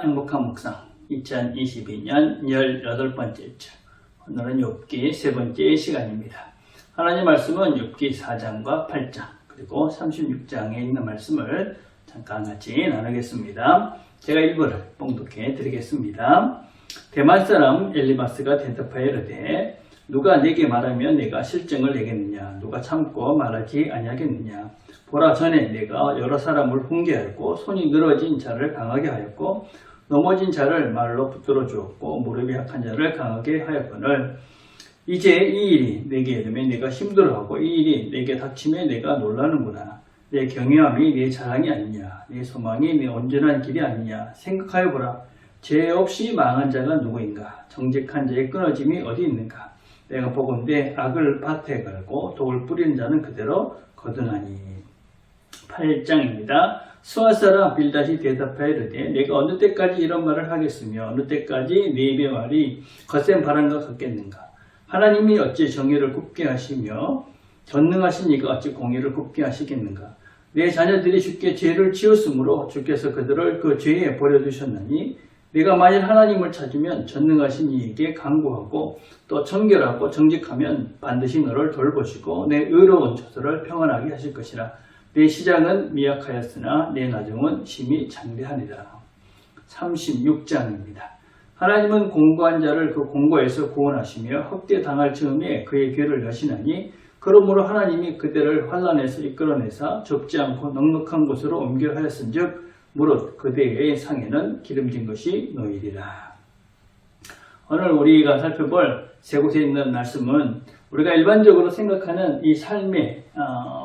행복한 묵상 2022년 18번째 주 오늘은 욥기 세 번째 시간입니다. 하나님 말씀은 욥기 4장과 8장 그리고 36장에 있는 말씀을 잠깐 같이 나누겠습니다. 제가 일부를 봉독해 드리겠습니다. 대만 사람 엘리바스가 대답하여 이르되 누가 내게 말하면 내가 실증을 내겠느냐, 누가 참고 말하지 아니하겠느냐. 보라, 전에 내가 여러 사람을 훈계하였고 손이 늘어진 자를 강하게 하였고 넘어진 자를 말로 붙들어 주었고 무릎이 약한 자를 강하게 하였거늘 이제 이 일이 내게 이르면 내가 힘들어하고 이 일이 내게 닥치면 내가 놀라는구나. 내 경외함이 내 자랑이 아니냐, 내 소망이 내 온전한 길이 아니냐. 생각하여 보라, 죄 없이 망한 자가 누구인가, 정직한 자의 끊어짐이 어디 있는가. 내가 보건대 악을 밭에 갈고 독을 뿌리는 자는 그대로 거두나니. 8장입니다. 수아 사람 빌닷이 대답하여 이르되 내가 어느 때까지 이런 말을 하겠으며 어느 때까지 내 입의 말이 거센 바람과 같겠는가. 하나님이 어찌 정의를 굽게 하시며 전능하신 이가 어찌 공의를 굽게 하시겠는가. 내 자녀들이 주께 죄를 지었으므로 주께서 그들을 그 죄에 버려두셨나니 내가 만일 하나님을 찾으면 전능하신 이에게 간구하고 또 정결하고 정직하면 반드시 너를 돌보시고 내 의로운 저들을 평안하게 하실 것이라. 내 시작은 미약하였으나 내 나중은 심히 장대하니라. 36장입니다. 하나님은 공고한 자를 그 공고에서 구원하시며 헛되당할 즈음에 그의 귀를 여시나니 그러므로 하나님이 그들을 환난에서 이끌어내사 좁지 않고 넉넉한 곳으로 옮겨 하였은즉 무릇 그대의 상에는 기름진 것이 놓이리라. 오늘 우리가 살펴볼 세 곳에 있는 말씀은 우리가 일반적으로 생각하는 이 삶의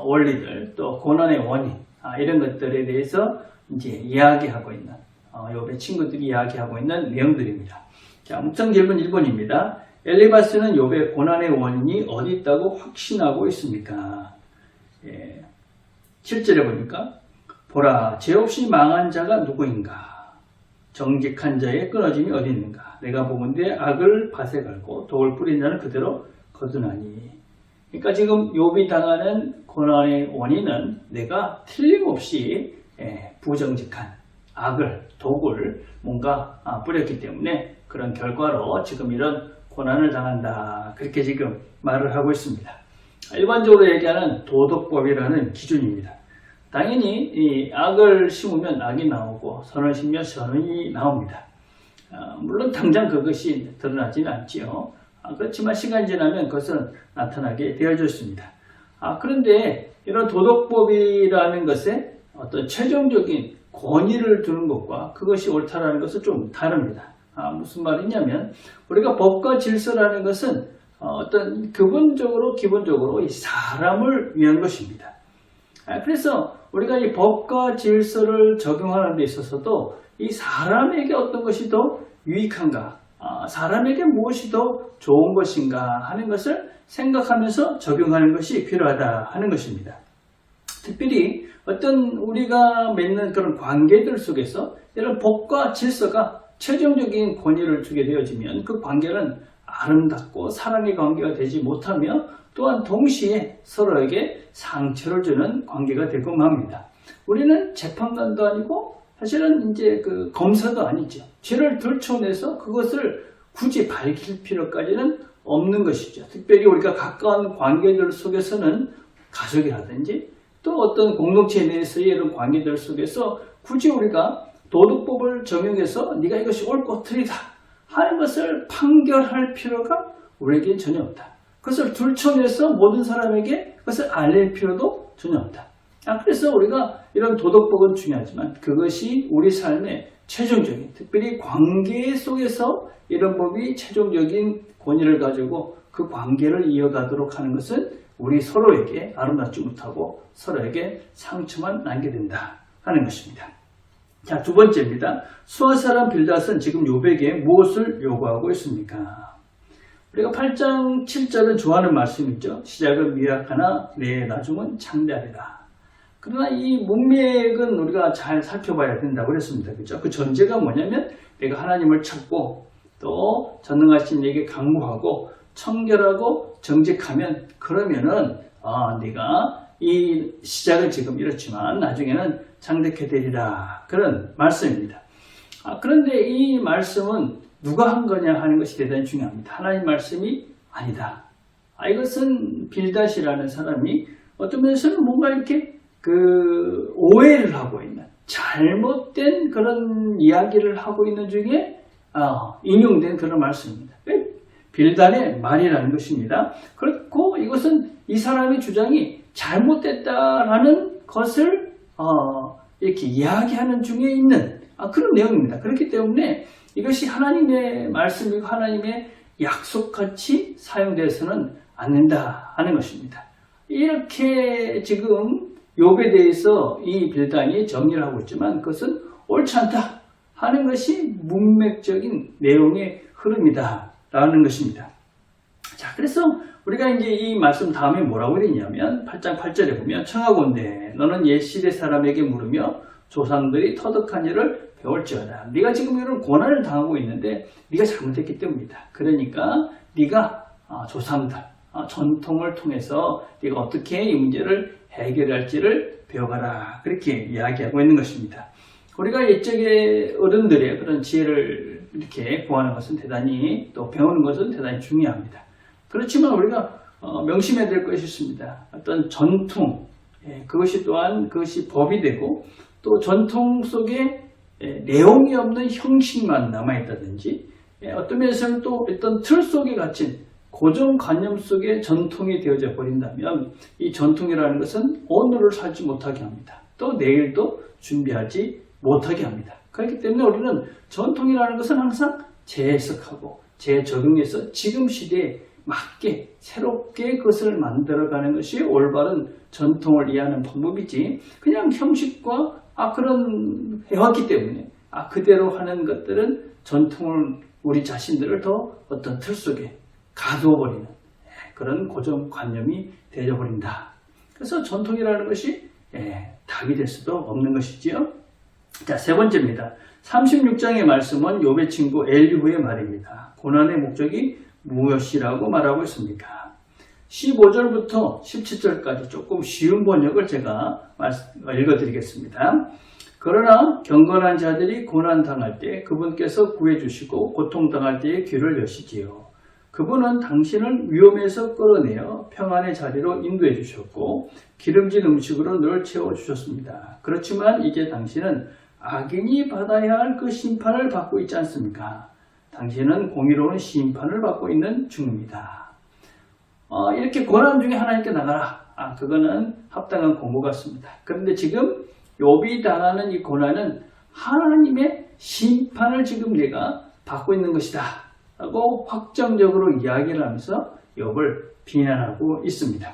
원리들 또 고난의 원인 이런 것들에 대해서 이제 이야기하고 있는 욥의 친구들이 이야기하고 있는 내용들입니다. 자, 묵상 질문 1번입니다. 엘리바스는 욥의 고난의 원인이 어디 있다고 확신하고 있습니까? 7절에 보니까 보라, 죄 없이 망한 자가 누구인가? 정직한 자의 끊어짐이 어디 있는가? 내가 보건대 악을 밭에 갈고 독을 뿌린 자는 그대로 거두나니. 그러니까 지금 욥이 당하는 고난의 원인은 내가 틀림없이 부정직한 악을, 독을 뭔가 뿌렸기 때문에 그런 결과로 지금 이런 고난을 당한다. 그렇게 지금 말을 하고 있습니다. 일반적으로 얘기하는 도덕법이라는 기준입니다. 당연히 이 악을 심으면 악이 나오고 선을 심으면 선이 나옵니다. 물론 당장 그것이 드러나지는 않지요. 그렇지만 시간이 지나면 그것은 나타나게 되어졌습니다. 그런데 이런 도덕법이라는 것에 어떤 최종적인 권위를 두는 것과 그것이 옳다라는 것은 좀 다릅니다. 무슨 말이냐면 우리가 법과 질서라는 것은 어떤 기본적으로 이 사람을 위한 것입니다. 그래서 우리가 이 법과 질서를 적용하는 데 있어서도 이 사람에게 어떤 것이 더 유익한가, 사람에게 무엇이 더 좋은 것인가 하는 것을 생각하면서 적용하는 것이 필요하다 하는 것입니다. 특별히 어떤 우리가 맺는 그런 관계들 속에서 이런 법과 질서가 최종적인 권위를 주게 되어지면 그 관계는 아름답고 사랑의 관계가 되지 못하며 또한 동시에 서로에게 상처를 주는 관계가 되곤 합니다. 우리는 재판관도 아니고 사실은 이제 그 검사도 아니죠. 죄를 들춰내서 그것을 굳이 밝힐 필요까지는 없는 것이죠. 특별히 우리가 가까운 관계들 속에서는 가족이라든지 또 어떤 공동체 내에서의 이런 관계들 속에서 굳이 우리가 도덕법을 적용해서 네가 이것이 옳고 틀리다 하는 것을 판결할 필요가 우리에겐 전혀 없다. 그것을 들춰내서 모든 사람에게 그것을 알릴 필요도 전혀 없다. 그래서 우리가 이런 도덕법은 중요하지만 그것이 우리 삶의 최종적인, 특별히 관계 속에서 이런 법이 최종적인 권위를 가지고 그 관계를 이어가도록 하는 것은 우리 서로에게 아름답지 못하고 서로에게 상처만 남게 된다 하는 것입니다. 자, 두 번째입니다. 수아 사람 빌닷은 지금 욥에게 무엇을 요구하고 있습니까? 우리가 8장 7절은 좋아하는 말씀이죠. 시작은 미약하나 내 나중은 장대하리라. 그러나 이 문맥은 우리가 잘 살펴봐야 된다고 그랬습니다. 그렇죠? 그 전제가 뭐냐면 내가 하나님을 찾고 또 전능하신 이에게 간구하고 청결하고 정직하면 그러면은 네가 이 시작은 지금 이렇지만 나중에는 장대케 되리라. 그런 말씀입니다. 그런데 이 말씀은 누가 한 거냐 하는 것이 대단히 중요합니다. 하나님 말씀이 아니다. 이것은 빌닷이라는 사람이 어떤 면에서는 뭔가 이렇게 오해를 하고 있는, 잘못된 그런 이야기를 하고 있는 중에 인용된 그런 말씀입니다. 빌닷의 말이라는 것입니다. 그렇고 이것은 이 사람의 주장이 잘못됐다라는 것을 이렇게 이야기하는 중에 있는 그런 내용입니다. 그렇기 때문에 이것이 하나님의 말씀이고 하나님의 약속같이 사용되어서는 안 된다 하는 것입니다. 이렇게 지금 욥에 대해서 이 빌닷이 정리를 하고 있지만 그것은 옳지 않다 하는 것이 문맥적인 내용의 흐름이다 라는 것입니다. 자, 그래서 우리가 이제 이 말씀 다음에 뭐라고 그랬냐면 8장 8절에 보면 청하건대 너는 옛 시대 사람에게 물으며 조상들이 터득한 일을 배울지어다. 네가 지금 이런 고난을 당하고 있는데 네가 잘못했기 때문이다. 그러니까 네가 조상들 전통을 통해서 네가 어떻게 이 문제를 해결할지를 배워가라. 그렇게 이야기하고 있는 것입니다. 우리가 옛적의 어른들의 그런 지혜를 이렇게 구하는 것은 대단히, 또 배우는 것은 대단히 중요합니다. 그렇지만 우리가 명심해야 될 것이 있습니다. 어떤 전통, 그것이 또한 그것이 법이 되고 또 전통 속에 내용이 없는 형식만 남아있다든지 어떤 면에서는 또 어떤 틀 속에 갇힌 고정관념 속에 전통이 되어져 버린다면 이 전통이라는 것은 오늘을 살지 못하게 합니다. 또 내일도 준비하지 못하게 합니다. 그렇기 때문에 우리는 전통이라는 것은 항상 재해석하고 재적용해서 지금 시대에 맞게 새롭게 그것을 만들어가는 것이 올바른 전통을 이해하는 방법이지, 그냥 형식과 그런 해왔기 때문에 그대로 하는 것들은 전통을, 우리 자신들을 더 어떤 틀 속에 가두어버리는 그런 고정관념이 되어버린다. 그래서 전통이라는 것이 답이 될 수도 없는 것이지요. 자, 세 번째입니다. 36장의 말씀은 욥의 친구 엘리후의 말입니다. 고난의 목적이 무엇이라고 말하고 있습니까? 15절부터 17절까지 조금 쉬운 번역을 제가 읽어드리겠습니다. 그러나 경건한 자들이 고난당할 때 그분께서 구해주시고 고통당할 때에 귀를 여시지요. 그분은 당신을 위험에서 끌어내어 평안의 자리로 인도해 주셨고 기름진 음식으로 늘 채워주셨습니다. 그렇지만 이제 당신은 악인이 받아야 할 그 심판을 받고 있지 않습니까? 당신은 공의로운 심판을 받고 있는 중입니다. 이렇게 고난 중에 하나님께 나가라. 그거는 합당한 공고 같습니다. 그런데 지금 욥이 당하는 이 고난은 하나님의 심판을 지금 내가 받고 있는 것이다 라고 확정적으로 이야기를 하면서 욥을 비난하고 있습니다.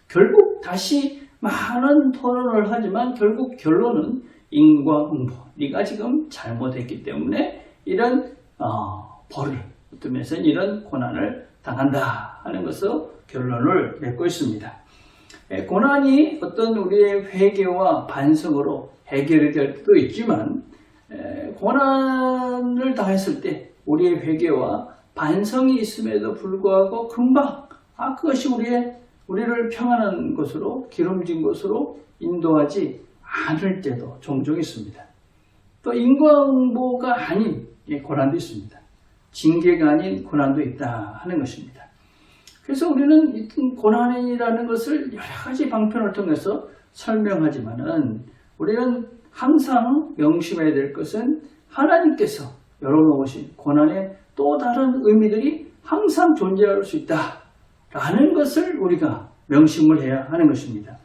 결국 다시 많은 토론을 하지만 결국 결론은 인과응보. 네가 지금 잘못했기 때문에 이런 벌을, 어떤 면에서는 이런 고난을 당한다 하는 것으로 결론을 맺고 있습니다. 고난이 어떤 우리의 회개와 반성으로 해결이 될 때도 있지만 고난을 당했을 때 우리의 회개와 반성이 있음에도 불구하고 금방 그것이 우리를 평안한 곳으로, 기름진 곳으로 인도하지 않을 때도 종종 있습니다. 또 인과응보가 아닌 고난도 있습니다. 징계가 아닌 고난도 있다 하는 것입니다. 그래서 우리는 이 고난이라는 것을 여러 가지 방편을 통해서 설명하지만은 우리는 항상 명심해야 될 것은 하나님께서 열어놓으신 고난의 또 다른 의미들이 항상 존재할 수 있다라는 것을 우리가 명심을 해야 하는 것입니다.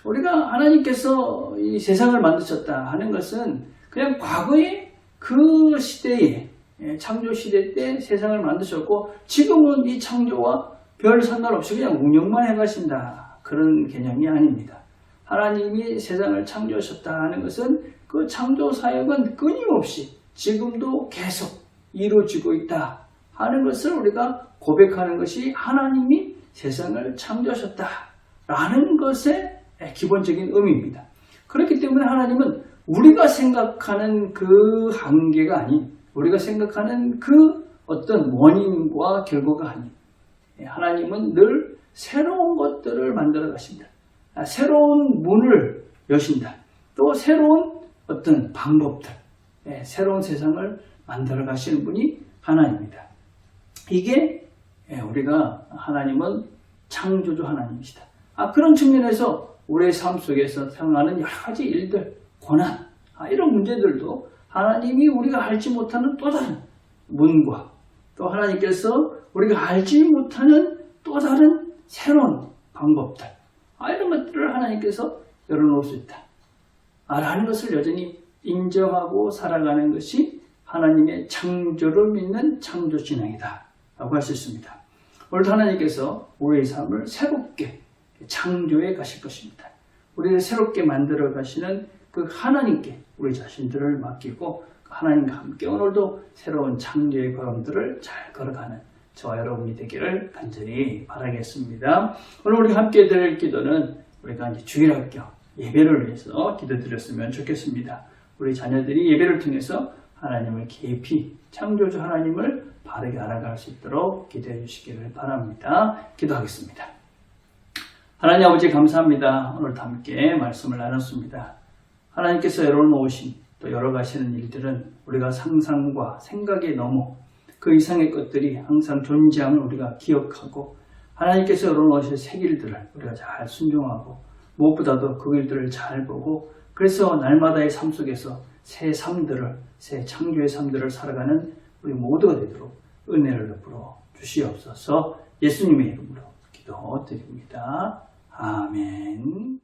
우리가 하나님께서 이 세상을 만드셨다 하는 것은 그냥 과거의 그 시대에, 창조 시대 때 세상을 만드셨고 지금은 이 창조와 별 상관없이 그냥 운영만 해가신다, 그런 개념이 아닙니다. 하나님이 세상을 창조하셨다 하는 것은 그 창조 사역은 끊임없이 지금도 계속 이루어지고 있다 하는 것을 우리가 고백하는 것이 하나님이 세상을 창조하셨다 라는 것의 기본적인 의미입니다. 그렇기 때문에 하나님은 우리가 생각하는 그 한계가 아닌, 우리가 생각하는 그 어떤 원인과 결과가 아닌, 하나님은 늘 새로운 것들을 만들어 가신다. 새로운 문을 여신다. 또 새로운 어떤 방법들, 새로운 세상을 만들어 가시는 분이 하나님입니다. 이게 우리가 하나님은 창조주 하나님이시다. 그런 측면에서 우리의 삶 속에서 생각하는 여러 가지 일들, 고난, 이런 문제들도 하나님이 우리가 알지 못하는 또 다른 문과 또 하나님께서 우리가 알지 못하는 또 다른 새로운 방법들, 이런 것들을 하나님께서 열어놓을 수 있다. 라는 것을 여전히 인정하고 살아가는 것이 하나님의 창조를 믿는 창조신앙이다 라고 할 수 있습니다. 오늘도 하나님께서 우리의 삶을 새롭게 창조해 가실 것입니다. 우리를 새롭게 만들어 가시는 그 하나님께 우리 자신들을 맡기고 하나님과 함께 오늘도 새로운 창조의 걸음들을 잘 걸어가는 저와 여러분이 되기를 간절히 바라겠습니다. 오늘 우리 함께 드릴 기도는 우리가 이제 주일학교 예배를 위해서 기도드렸으면 좋겠습니다. 우리 자녀들이 예배를 통해서 하나님을 깊이 창조주 하나님을 바르게 알아갈 수 있도록 기도해 주시기를 바랍니다. 기도하겠습니다. 하나님 아버지 감사합니다. 오늘도 함께 말씀을 나눴습니다. 하나님께서 열어놓으신 또 열어가시는 일들은 우리가 상상과 생각에 넘어 그 이상의 것들이 항상 존재함을 우리가 기억하고 하나님께서 열어놓으신 새 길들을 우리가 잘 순종하고 무엇보다도 그 길들을 잘 보고 그래서 날마다의 삶 속에서 새 삶들을 새 창조의 삶들을 살아가는 우리 모두가 되도록 은혜를 베풀어 주시옵소서. 예수님의 이름으로 기도드립니다. 아멘.